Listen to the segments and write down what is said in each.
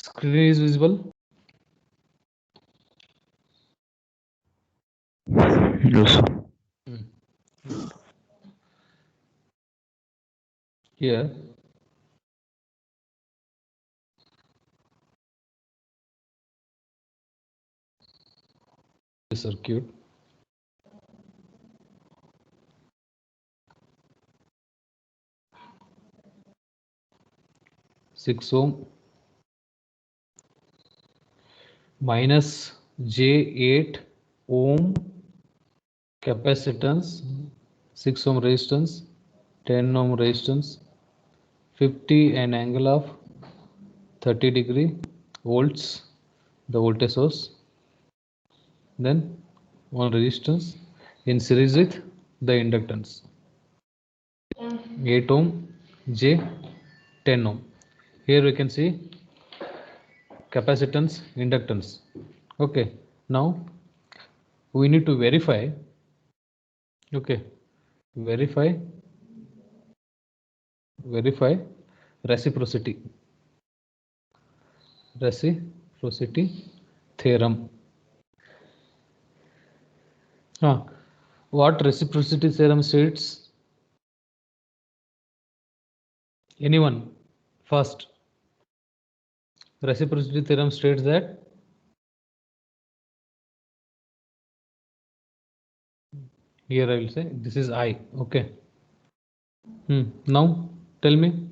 Screen is visible? Yes. Here the circuit. Six ohm minus J8 ohm capacitance, 6 ohm resistance, 10 ohm resistance, 50 an angle of 30° volts, the voltage source, then one resistance in series with the inductance 8 ohm J 10 ohm. Here we can see capacitance, inductance. Okay, now we need to verify. Okay, verify reciprocity theorem. What reciprocity theorem states? Anyone? First, reciprocity theorem states that here I will say this is I. Okay. Now tell me.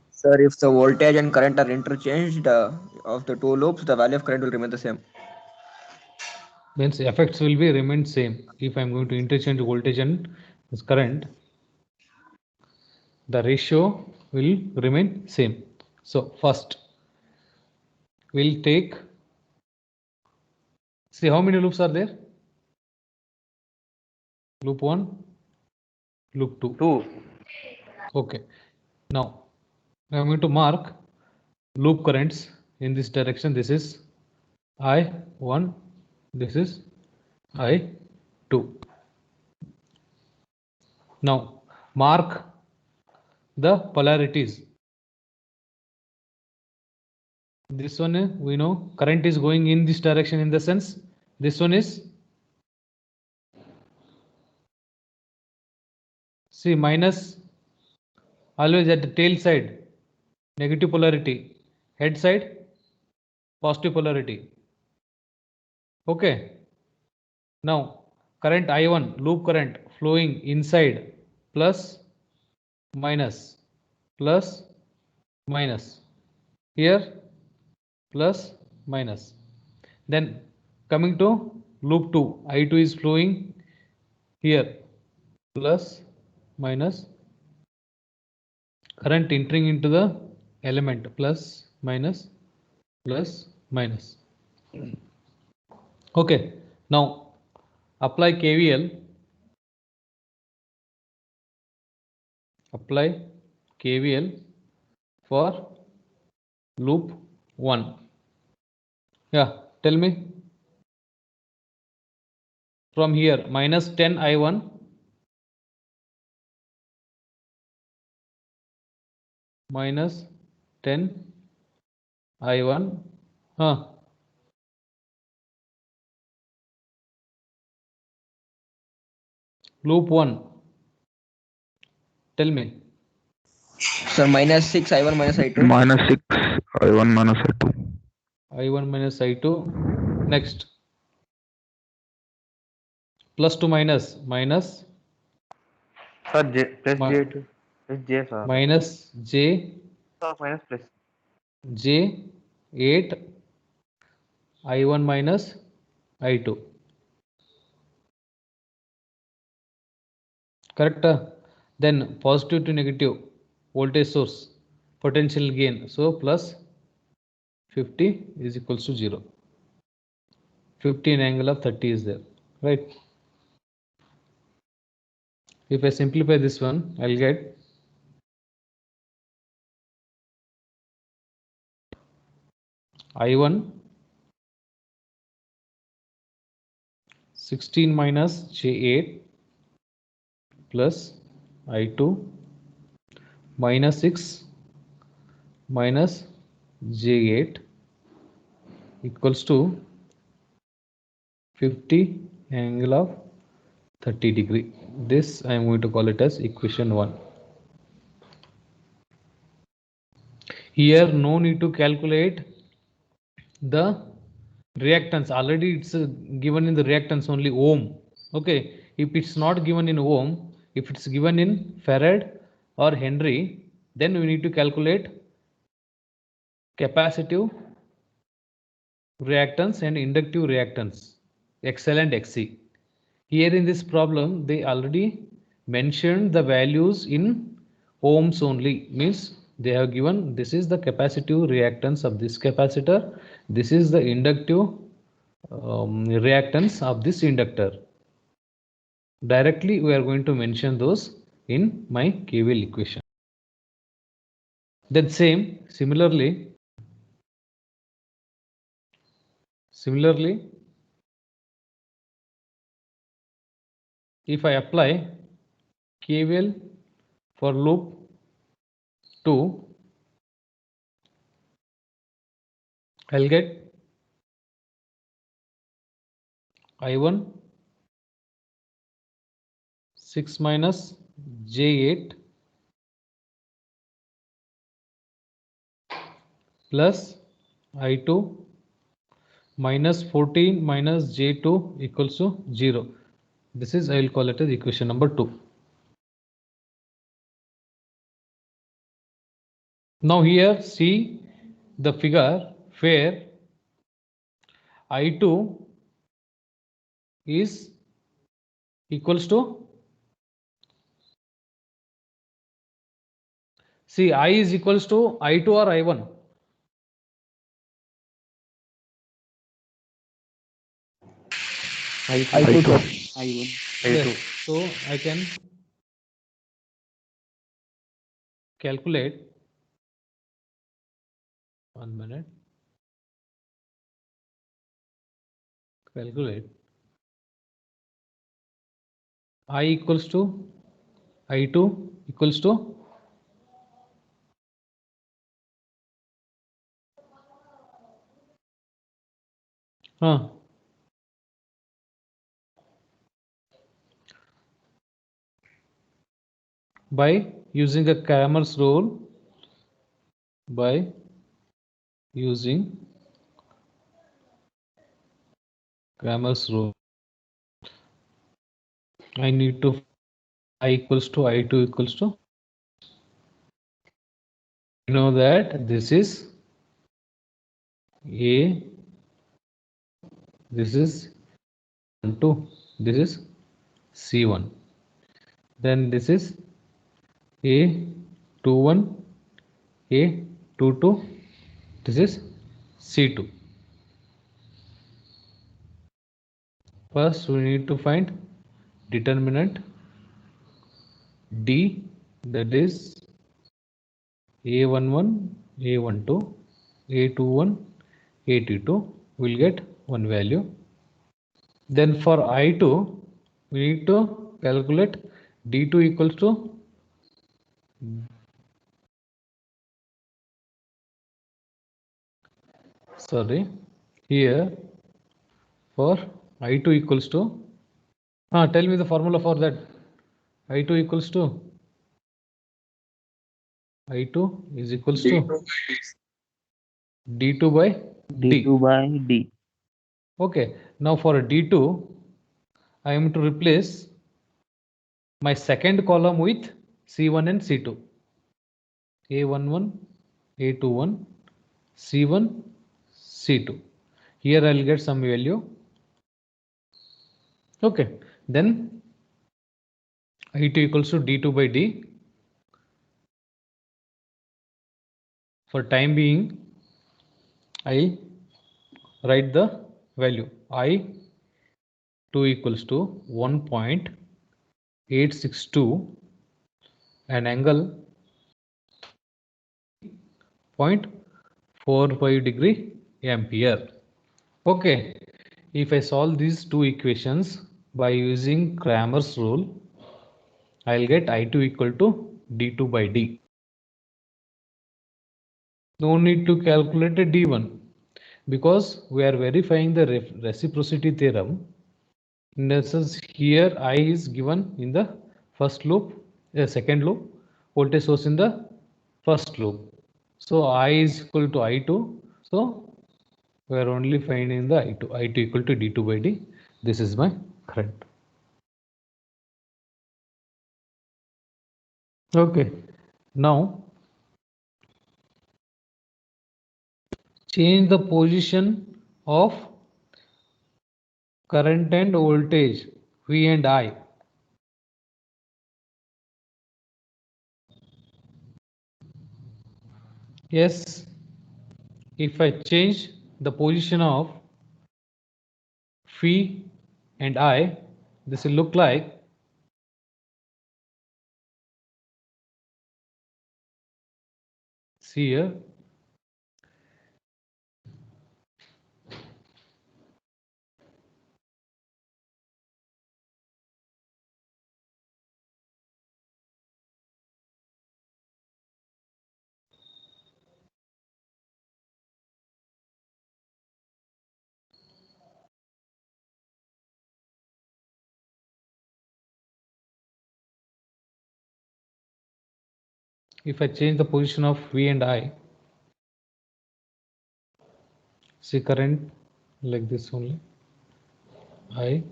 Sir, if the voltage and current are interchanged of the two loops, the value of current will remain the same. Means effects will be remain same. If I am going to interchange voltage and this current, the ratio will remain same. So first we'll take, see how many loops are there? Loop 1, loop 2. 2. Okay. Now I am going to mark loop currents in this direction. This is I1, this is I2. Now mark the polarities. This one we know current is going in this direction, in the sense this one is, see, minus always at the tail side negative polarity, head side positive polarity. Okay. Now current I1, loop current flowing inside, plus minus here plus minus. Then coming to loop 2, I2 is flowing here, plus minus, current entering into the element, plus minus. Okay, now apply KVL. Apply KVL for loop 1. Yeah, tell me. From here, minus 10 I1 minus 10 I1. Loop 1. Tell me. Sir, minus 6 I1 minus I2. Minus 6 I1 minus I2. I1 minus I2. Next. Plus to minus. Minus. Sir, J plus J2. Plus J, sir. Minus J. Sir, minus plus. J8 I1 minus I2. Correct? Then positive to negative voltage source, potential gain. So plus 50 is equals to 0. 15 angle of 30 is there, right? If I simplify this one, I'll get I1 16 minus J8 plus I2 minus 6 minus J8 equals to 50 angle of 30 degree. This I am going to call it as equation 1. Here no need to calculate the reactance. Already it's given in the reactance only ohm. Okay, if it's not given in ohm, if it's given in farad or henry, then we need to calculate capacitive reactance and inductive reactance, XL and XC. Here in this problem, they already mentioned the values in ohms only, means they have given this is the capacitive reactance of this capacitor, this is the inductive reactance of this inductor. Directly we are going to mention those in my KVL equation. Then similarly, if I apply KVL for loop 2, I'll get I1 6 minus J8 plus I2 minus 14 minus J2 equals to 0. This is, I will call it as equation number 2. Now here see the figure where I2 is equals to, see I is equals to I2 or I1. I2 sir. Yes, so I can calculate, 1 minute, calculate I equals to I2 equals to by using the Cramer's rule, by using Cramer's rule, I need to I equals to I2 equals to, you know that this is A, this is 2, this is C1, then this is A21, A22, this is C2. First we need to find determinant D, that is A11, A12, A21, A22 will get one value. Then for I2 we need to calculate D2 equals to here for I2 equals to, tell me the formula for that. I2 equals to, I2 is equals to D2 by D. D2 by D. Okay, now for D2 I am to replace my second column with C1 and C2. A11, A21, C1, C2. Here I'll get some value. Okay, then I2 equals to D2 by D. For time being, I write the value I2 equals to 1.862 and angle 0.45 degree ampere. Okay, if I solve these two equations by using Cramer's rule, I'll get I2 equal to D2 by D. No need to calculate a D1. because we are verifying the reciprocity theorem. In essence, here I is given in the first loop, second loop, voltage source in the first loop. So I is equal to I2. So we are only finding the I2. I2 equal to D2 by D. This is my current. Okay. Now change the position of current and voltage V and I. Yes, if I change the position of phi and I, this will look like see here. If I change the position of V and I, see current like this only. I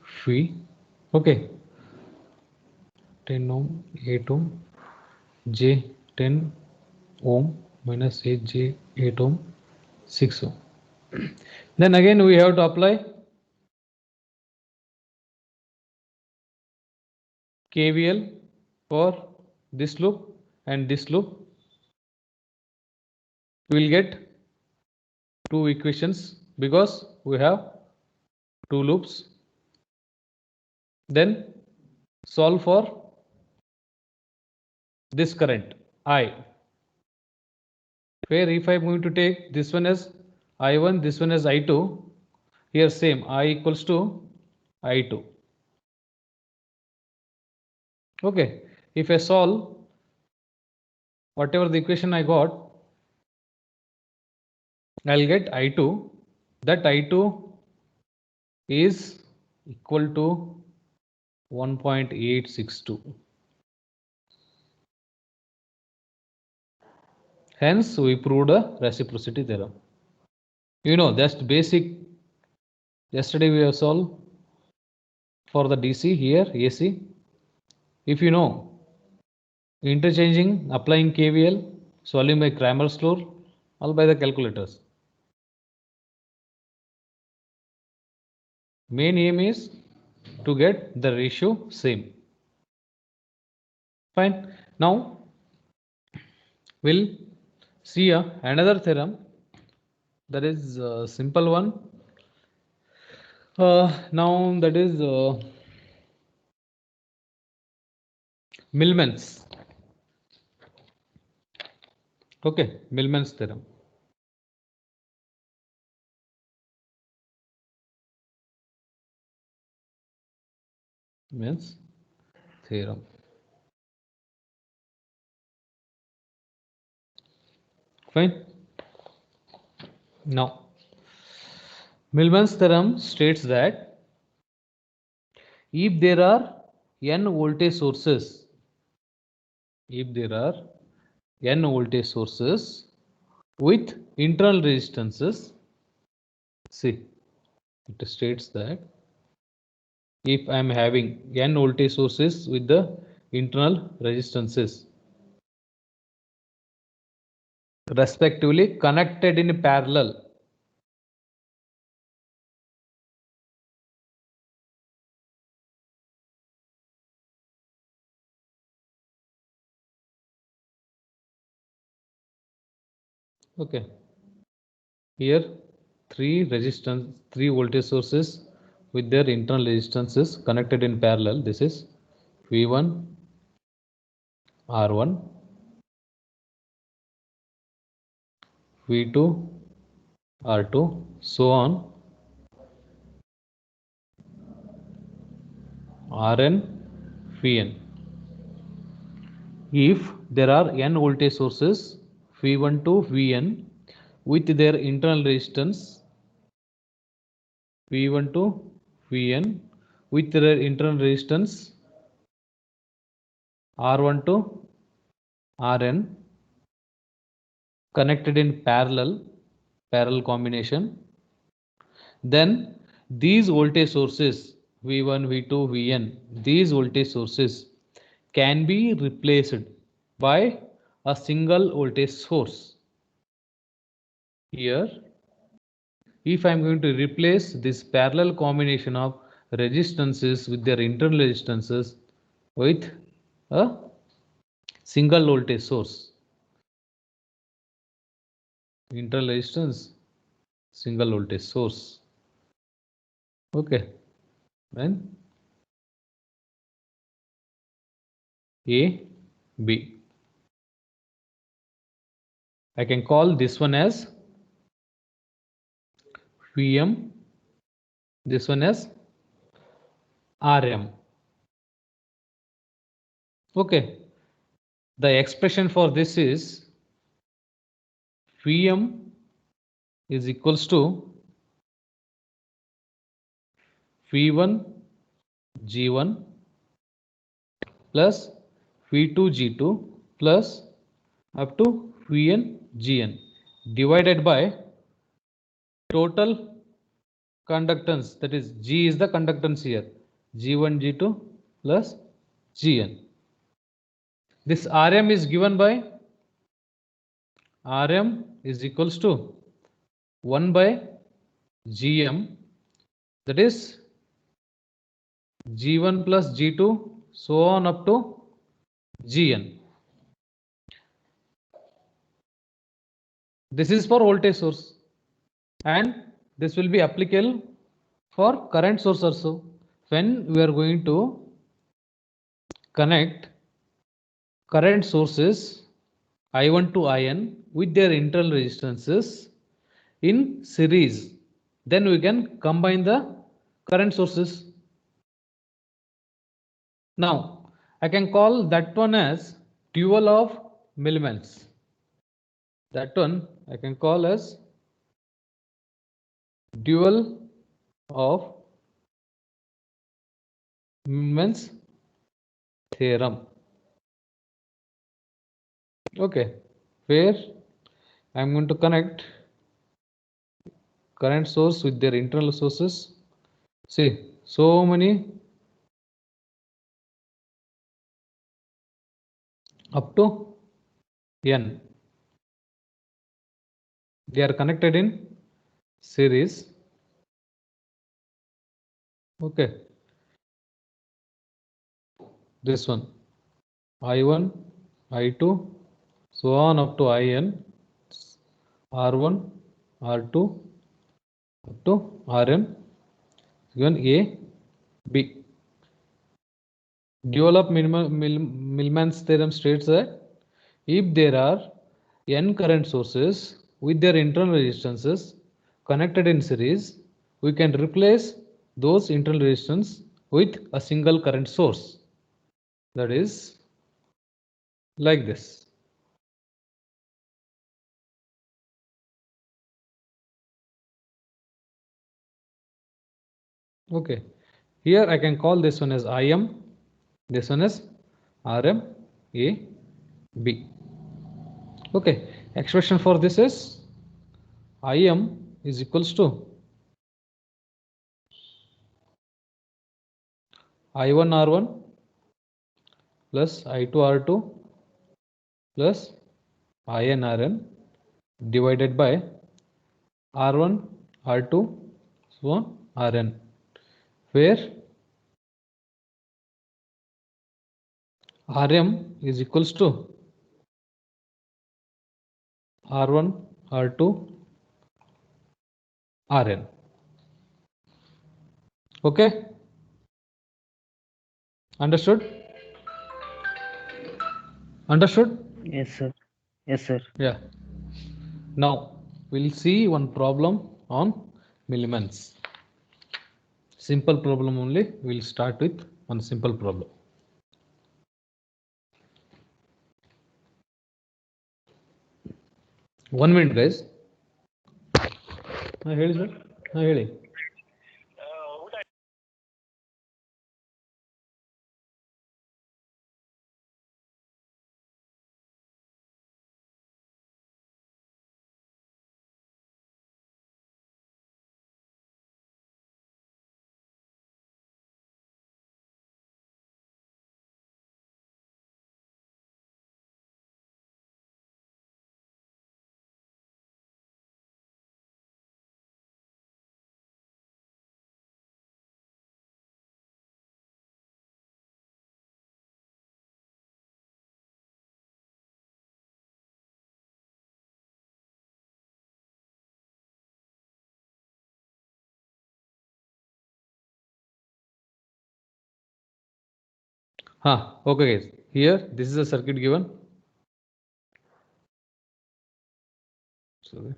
phi. Okay. 10 ohm, 8 ohm, J 10 ohm minus 8 J 8 ohm, 6 ohm. Then again we have to apply KVL for this loop and this loop. We will get two equations because we have two loops. Then solve for this current I. Where if I am going to take this one as I1, this one as I2, here same I equals to I2. Okay, if I solve whatever the equation I got, I'll get I2. That I2 is equal to 1.862. Hence, we proved a reciprocity theorem. You know, that's basic. Yesterday we have solved for the DC, here AC. If you know, interchanging, applying KVL, solving by Cramer's law, all by the calculators. Main aim is to get the ratio same. Fine. Now we'll see another theorem that is a simple one. Now that is Millman's. Okay, Millman's theorem. Millman's theorem. Fine. Now, Millman's theorem states that if there are n voltage sources, if there are n voltage sources with internal resistances, see, it states that if I am having n voltage sources with the internal resistances respectively connected in parallel, okay, here three voltage sources with their internal resistances connected in parallel. This is V1, R1, V2, R2, so on, Rn, Vn. If there are n voltage sources V1 to Vn with their internal resistance V1 to Vn with their internal resistance R1 to Rn connected in parallel combination. Then these voltage sources V1, V2, Vn, these voltage sources can be replaced by a single voltage source. Here, if I am going to replace this parallel combination of resistances with their internal resistances with a single voltage source, internal resistance, single voltage source. Okay, then A, B. I can call this one as Vm, this one as Rm. Okay, the expression for this is Vm is equals to V1 G1 plus V2 G2 plus up to Vn Gn divided by total conductance, that is G is the conductance here, G1 G2 plus Gn. This Rm is given by Rm is equals to 1 by Gm, that is G1 plus G2 so on up to Gn. This is for voltage source and this will be applicable for current source also. When we are going to connect current sources I1 to In with their internal resistances in series, then we can combine the current sources. Now I can call that one as dual of Millmans. That one I can call as dual of Millmans theorem. Okay, where I am going to connect current source with their internal sources. See, so many up to n. They are connected in series. Okay, this one I1, I2, so on up to In, R1, R2, up to Rn, given A, B. Dual of Millman's theorem states that if there are n current sources with their internal resistances connected in series, we can replace those internal resistance with a single current source. That is like this. Okay, here I can call this one as Im, this one as Rm, A, B. Okay, expression for this is Im is equals to I1 R1 plus I2 R2 plus In Rn divided by R1 R2 so on Rn, where Rm is equals to R1 R2 Rn. Okay, understood? Understood? Yes, sir. Yes, sir. Yeah. Now we'll see one problem on Millmans. Simple problem only. We'll start with one simple problem. One minute, guys. ಹೇಳಿ sir. ಹೇಳಿ. Okay guys, here this is a circuit given. Sorry.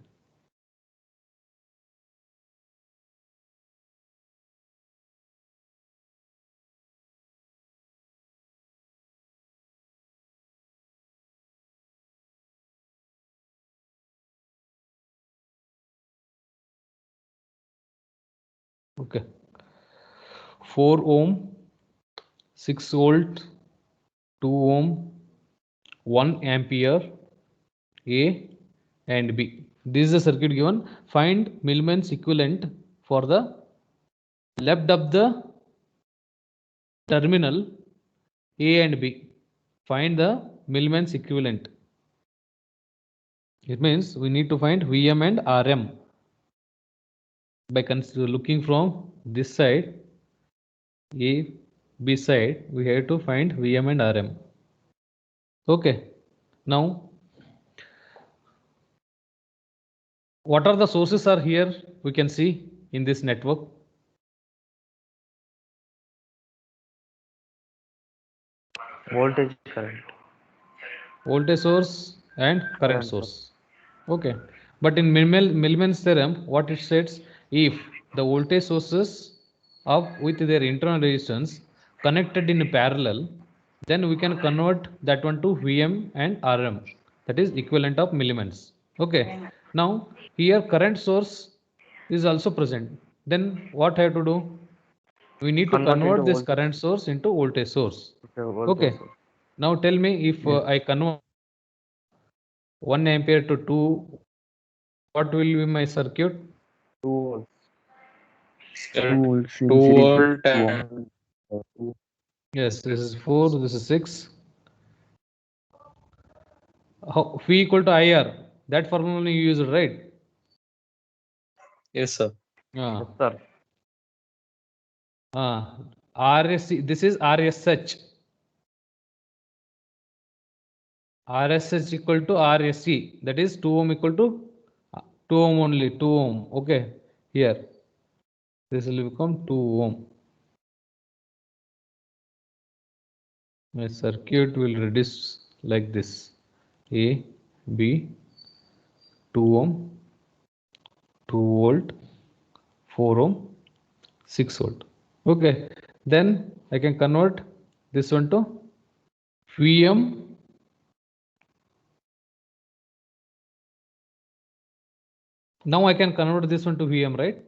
Okay, 4 ohm, 6 volt, 2 ohm, 1 ampere, A and B. This is the circuit given. Find Millman's equivalent for the left of the terminal A and B. Find the Millman's equivalent. It means we need to find Vm and Rm. By looking from this side, A, B side, we have to find Vm and Rm. Okay. Now, what are the sources are here? We can see in this network. Voltage, current. Voltage source and current source. Okay, but in Millman's theorem, what it states, if the voltage sources of with their internal resistance connected in parallel, then we can convert that one to Vm and Rm, that is equivalent of Millman's. Okay, now here current source is also present, then what I have to do? We need to convert this current source into voltage source. Okay, now tell me, if I convert 1 ampere to 2, what will be my circuit? 2 volts. 2 volts. 2 in volt. series. Yes, this is 4, this is 6. Phi equal to IR, that formula only you used, right? Yes, sir. Ah. Yes, sir. RSC, this is RSH. RSH equal to RSC, that is 2 ohm equal to 2 ohm only, 2 ohm. Okay, here this will become 2 ohm. My circuit will reduce like this: A, B, 2 ohm, 2 volt, 4 ohm, 6 volt. Okay, then I can convert this one to Vm. Now I can convert this one to Vm, right?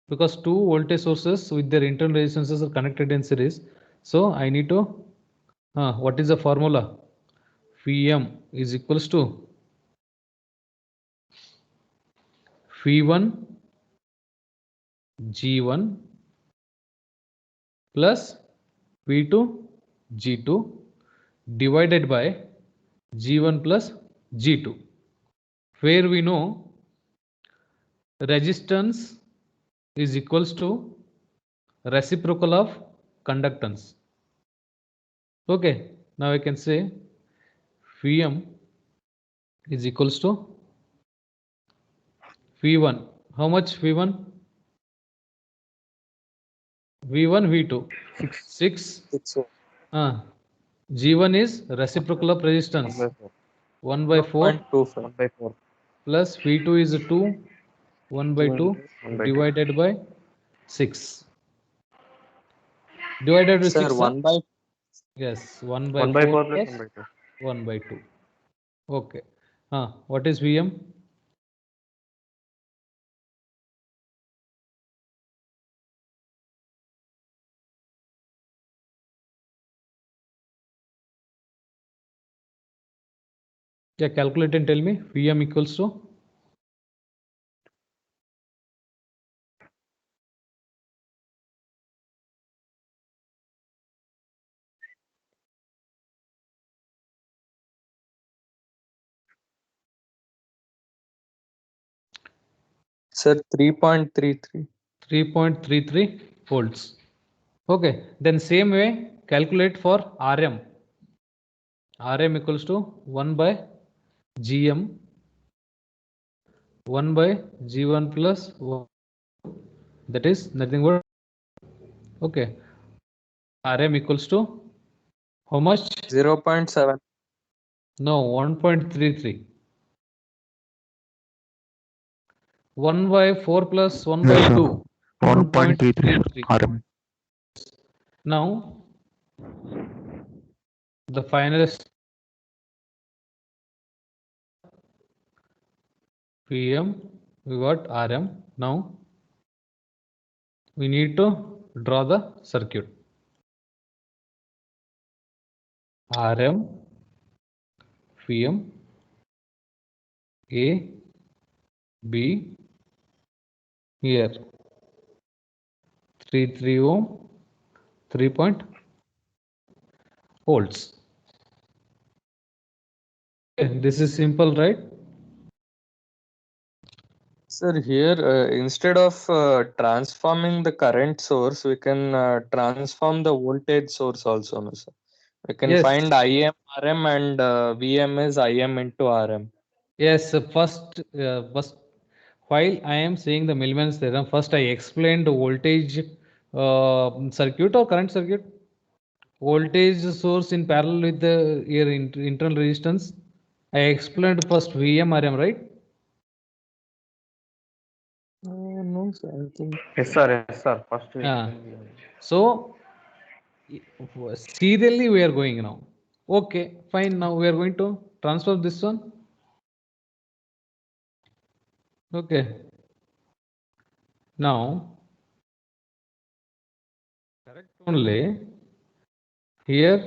Because two voltage sources with their internal resistances are connected in series. So I need to, what is the formula? Vm is equals to V1 G1 plus V2 G2 divided by G1 plus G2, where we know resistance is equals to reciprocal of conductance. Okay, now I can say Vm is equals to V1. How much V1? V1, V2. 6. G1 is reciprocal of resistance. 1 by 4 1 by 4 plus V2 is 2. 1 by 2 divided by 6. Divided by 6. 1 by Yes, 1 by 1 by 4 4 plus plus 1 by 2. 1 by 2. Okay. What is Vm? Yeah, calculate and tell me. Vm equals to Sir, 3.33. 3.33 volts. Okay, then same way calculate for Rm. Rm equals to 1 by Gm 1 by G1 plus 1, that is nothing but, okay, Rm equals to how much? 0.7. No, 1.33. 1 by 4 plus 1 Yes, by sir. 2. 1.33 1.33. RM. Now the final Pm, we got Rm. Now we need to draw the circuit. Rm, Pm, A, B, here 3 ohm, 3 point volts. Okay, this is simple, right? Sir, here instead of transforming the current source, we can transform the voltage source also, no, sir. We can Yes. find Im Rm and Vm is Im into Rm. Yes, first, while I am saying the Millman's theorem, first I explained the voltage circuit or current circuit. Voltage source in parallel with the here internal resistance. I explained first Vm Rm, right? No, sir, I think. Yes, sir. Yes, sir. First you Ah. explain. So serially we are going now. Okay, fine. Now we are going to transfer this one. Okay. Now correct only here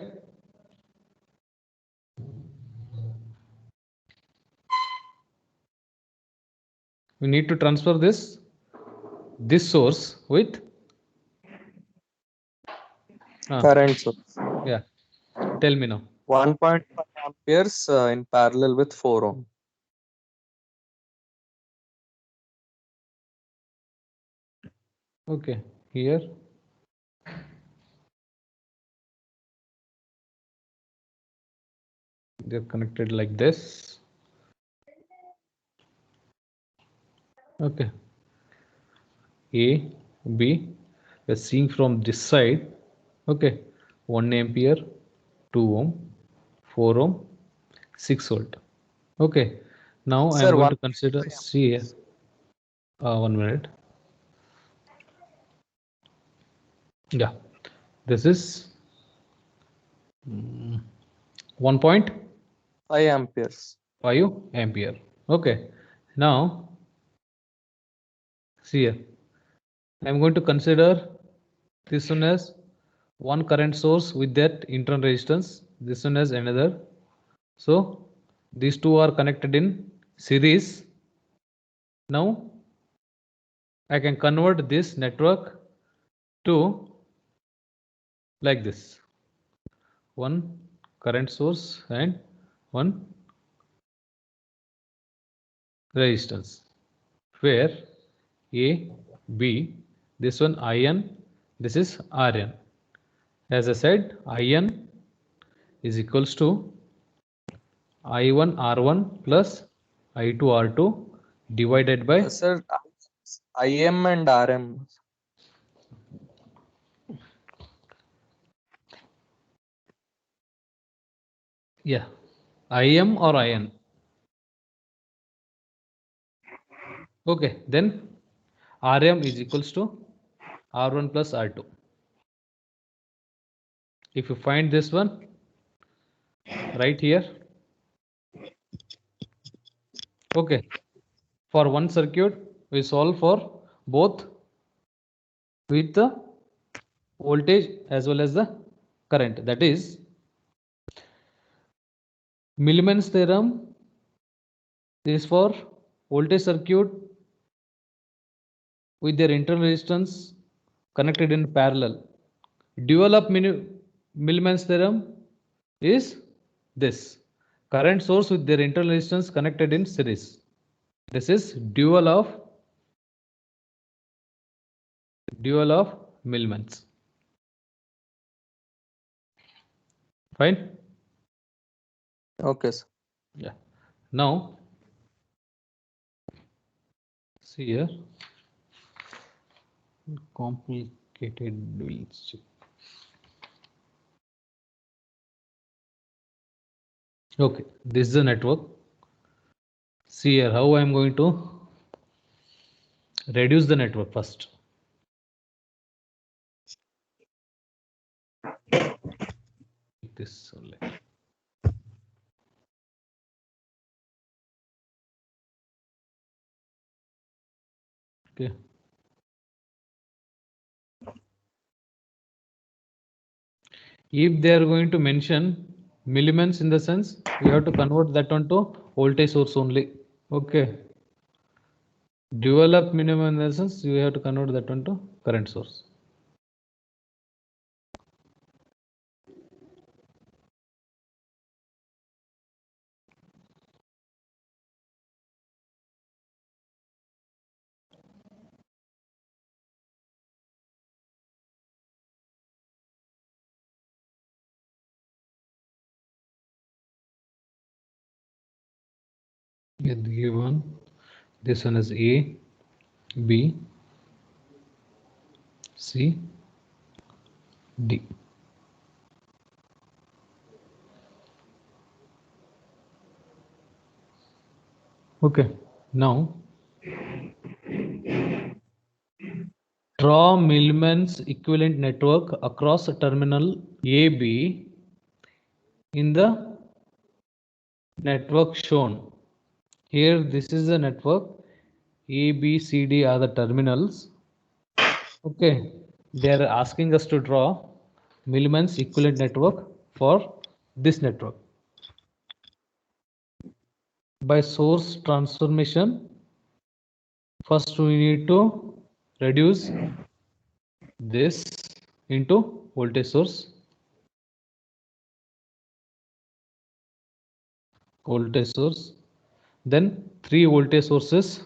we need to transfer this source with Current source. yeah. Tell me now. 1.5 amperes in parallel with 4 ohm. Okay, here they're connected like this. Okay, A, B, we're seeing from this side. Okay, 1 ampere, 2 ohm, 4 ohm, 6 volt. Okay, now I am Sir, going 1. to consider, see here, 1 minute. Yeah, this is 1.5 5 amperes. ampere. Okay, now see here, I am going to consider this one as one current source with that internal resistance, this one as another. So these two are connected in series. Now I can convert this network to like this, one current source and one resistance, where A, B, this one IN, this is RN. As I said, IN is equals to I1 R1 plus I2 R2 divided by, Sir, Im and Rm. yeah, IM or IN. Okay, then Rm is equals to R1 plus R2. If you find this one right here, okay, for one circuit we solve for both with the voltage as well as the current. That is Millman's theorem This is for voltage circuit with their internal resistance connected in parallel. Dual of Millman's theorem is this. Current source with their internal resistance connected in series. This is dual of Millman's. Fine. Okay, sir. Yeah. Now see here. Complicated wheels. Okay, this is the network. See here how I am going to reduce the network first. This only. Okay. If they are going to mention milliments in the sense, we have to convert that one to voltage source only. Okay. Dual of minimum in the sense, you have to convert that one to current source. Get given this one is A, B, C, D. Okay, now draw Millman's equivalent network across a terminal AB in the network shown. Here, this is the network. A, B, C, D are the terminals. Okay, they are asking us to draw Millman's equivalent network for this network. By source transformation, first we need to reduce this into voltage source. Then 3 voltage sources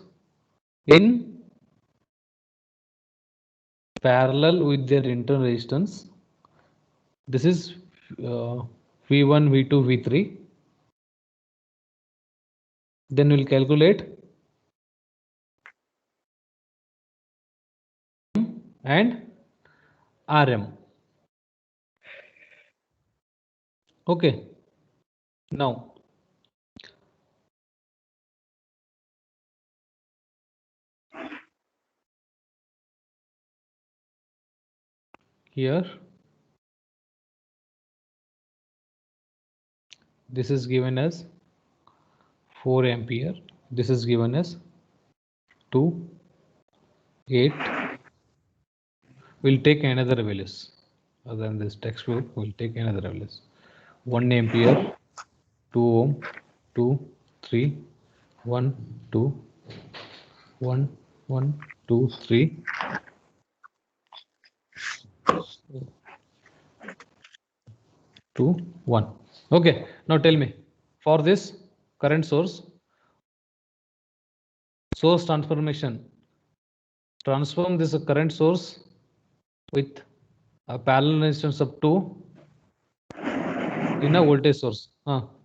in parallel with their internal resistance. This is V1, V2, V3. Then we'll calculate and RM. Okay. Now here this is given as 4 ampere. This is given as 2, 8. We'll take another values. Other than this textbook, we'll take another values. 1 ampere, 2 ohm, 2, 3, 1, 2, 1, 1, 2, 3. 2, 1. Okay, now tell me, for this current source transformation, transform this current source with a parallel resistance of 2 in a voltage source.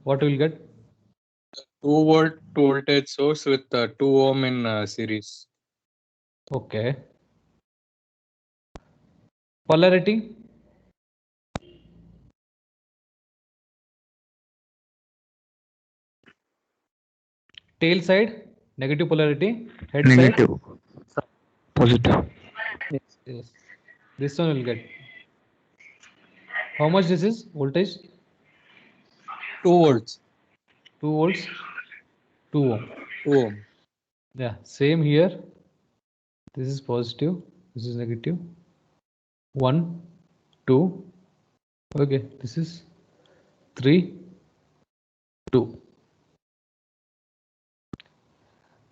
What will get? 2-volt voltage source with 2 ohm in series. Okay. Polarity? Tail side, negative polarity. Head Negative. side, Positive. yes. This one will get. How much this is voltage? 2 volts. 2 volts, 2 ohm. 2 ohm. Yeah, same here. This is positive, this is negative. 1, 2. Okay, this is 3, 2.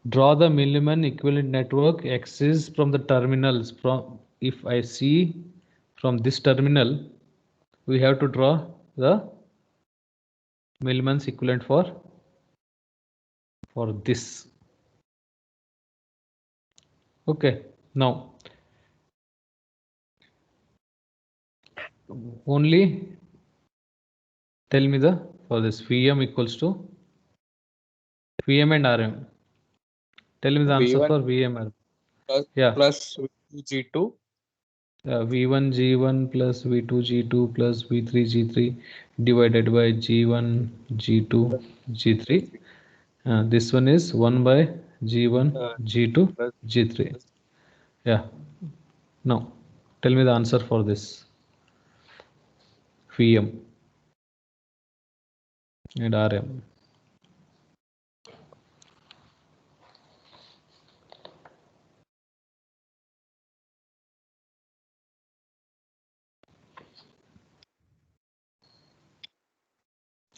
Draw the Millman equivalent network axis from the terminals. From if I see from this terminal, we have to draw the Millman's equivalent for this. Okay, now only tell me the for this Vm equals to Vm and Rm. Tell me the answer V1 for Vm and yeah. plus G2. V1 G1 plus V2 G2 plus V3 G3 divided by G1 G2 G3. This one is 1 by G1 G2 plus G3. Yeah. Now tell me the answer for this Vm and Rm.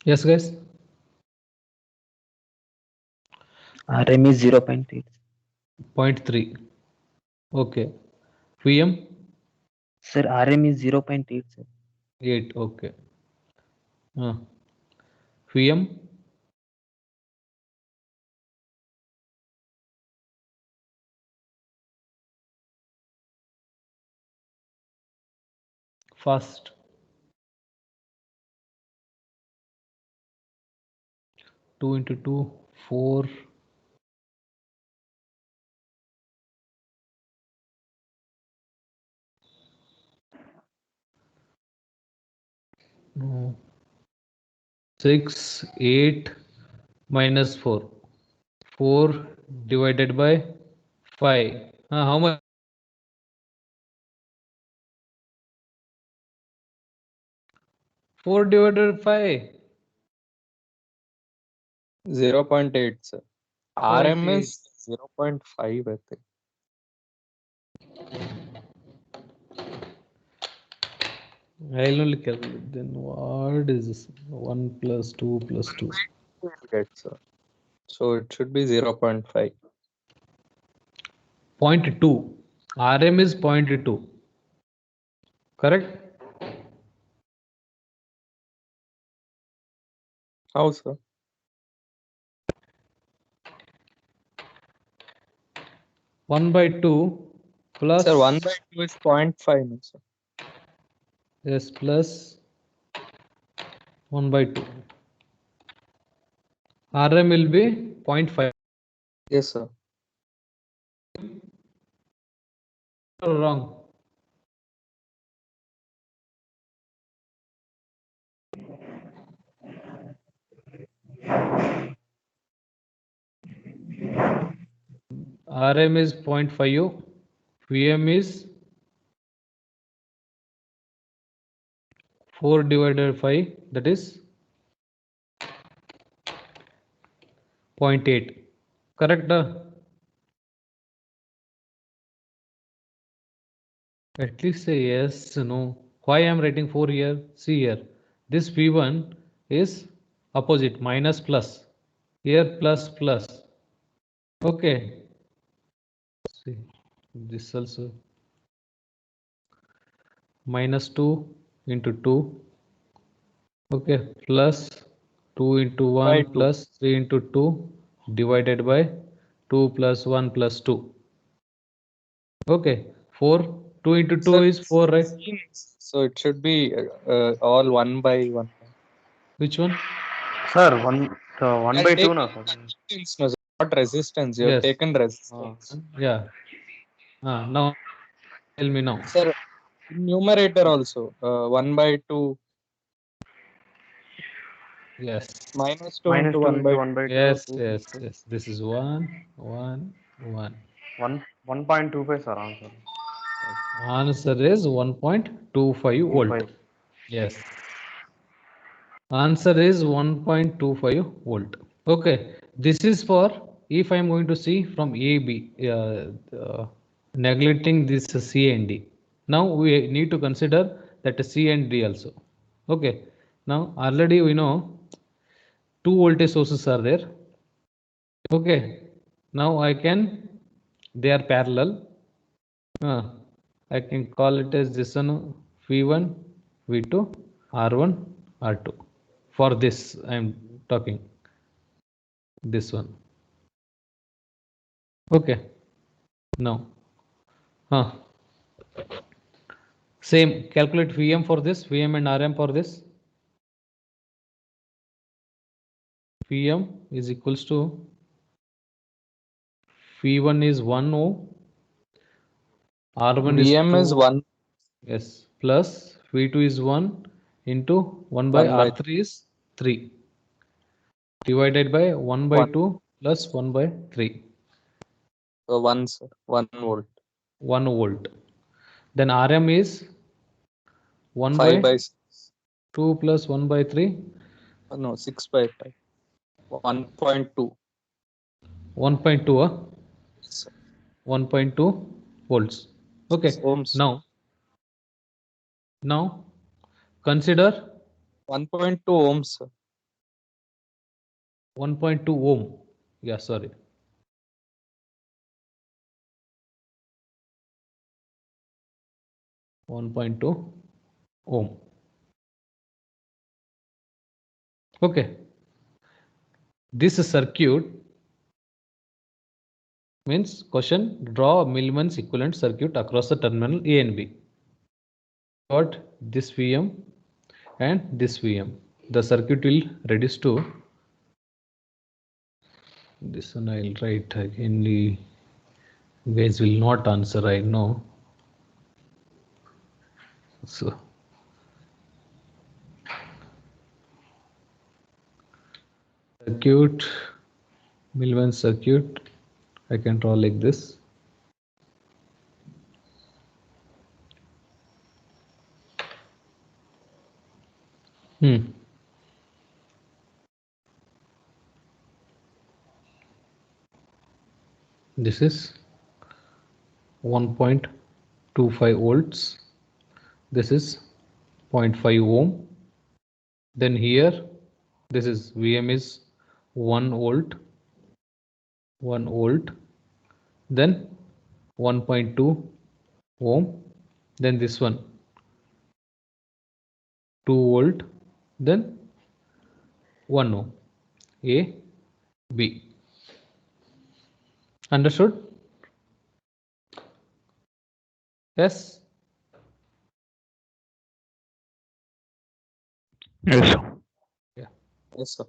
Yes, guys. RM is 0.8. 0.3. Okay. Vm Sir, RM is 0.8, sir. 8. Okay. Vm fast. 2 into 2 4. No. 6 8 minus 4. 4 divided by 5. How much? 4 divided by 5. 0.8, sir. RM 0.8. is 0.5, I think. I'll only calculate. Then what is this? 1 plus 2 plus 2. We'll get, sir. So it should be 0.5. 0.2. RM is 0.2. Correct? How, sir? 1 by 2 plus. Sir, 1 by 2 is 0.5, no, sir. Yes, plus 1 by 2. RM will be 0.5. Yes, sir. Wrong. RM is 0.5. VM is 4 divided by 5. That is 0.8. Correct? At least say yes, no. Why I am writing 4 here? See here. This V1 is opposite, minus plus. Here plus plus. Okay. See, this also minus 2 into 2. Okay, plus 2 into 1 By 2. plus 3 into 2 divided by 2 plus 1 plus 2. Okay, 4. 2 into 2 Sir, is 4, right? so it should be all 1 by 1. Which one? Sir, 1 I'll by take 2 now, sir. conductance, no, sir, not resistance. You have Yes. taken resistance. Yeah. Now tell me now. Sir, in numerator also, 1 by 2 Yes. minus 2 Minus into 2 1 by into 2. 1 by 2. Yes, 2. yes, yes. This is 1, 1, 1. 1.25, sir, answer. Answer is 1.25 volt. 25. Yes. Answer is 1.25 volt. Okay. This is for if I am going to see from A, B, neglecting this C and D. Now we need to consider that C and D also. Okay. Now already we know two voltage sources are there. Okay. Now they are parallel. I can call it as this one V1, V2, R1, R2. For this I am talking, this one. Okay. Now same, calculate Vm for this, Vm and Rm for this. Vm is equals to V1 is 1 ohm, R1 is Vm 2, is 1 yes, plus V2 is 1 into 1 by 1 by R3 is 3 divided by 1 by 1 2 plus 1 by 3, 1 sir, 1 volt. 1 volt. Then Rm is 1 by 5 by 2 plus 1 by 3, no 6 by 5. 1.2. 1.2, Sir. 1.2 volts. Okay. Ohms. Now consider 1.2 ohms, sir. 1.2 ohm. Yeah, sorry. One 1.2 ohm. Okay. This circuit means question, draw Millman's equivalent circuit across the terminal A and B. Got this Vm and this Vm. The circuit will reduce to this one. I'll write again. You guys will not answer, I know. So circuit, Millman circuit, I can draw like this. This is 1.25 volts. This is 0.5 ohm. Then here, this is Vm is 1 volt, 1 volt. Then 1.2 ohm. Then this one 2 volt. Then 1 ohm. A, B. Understood? Yes. Yes, sir. Yes, sir.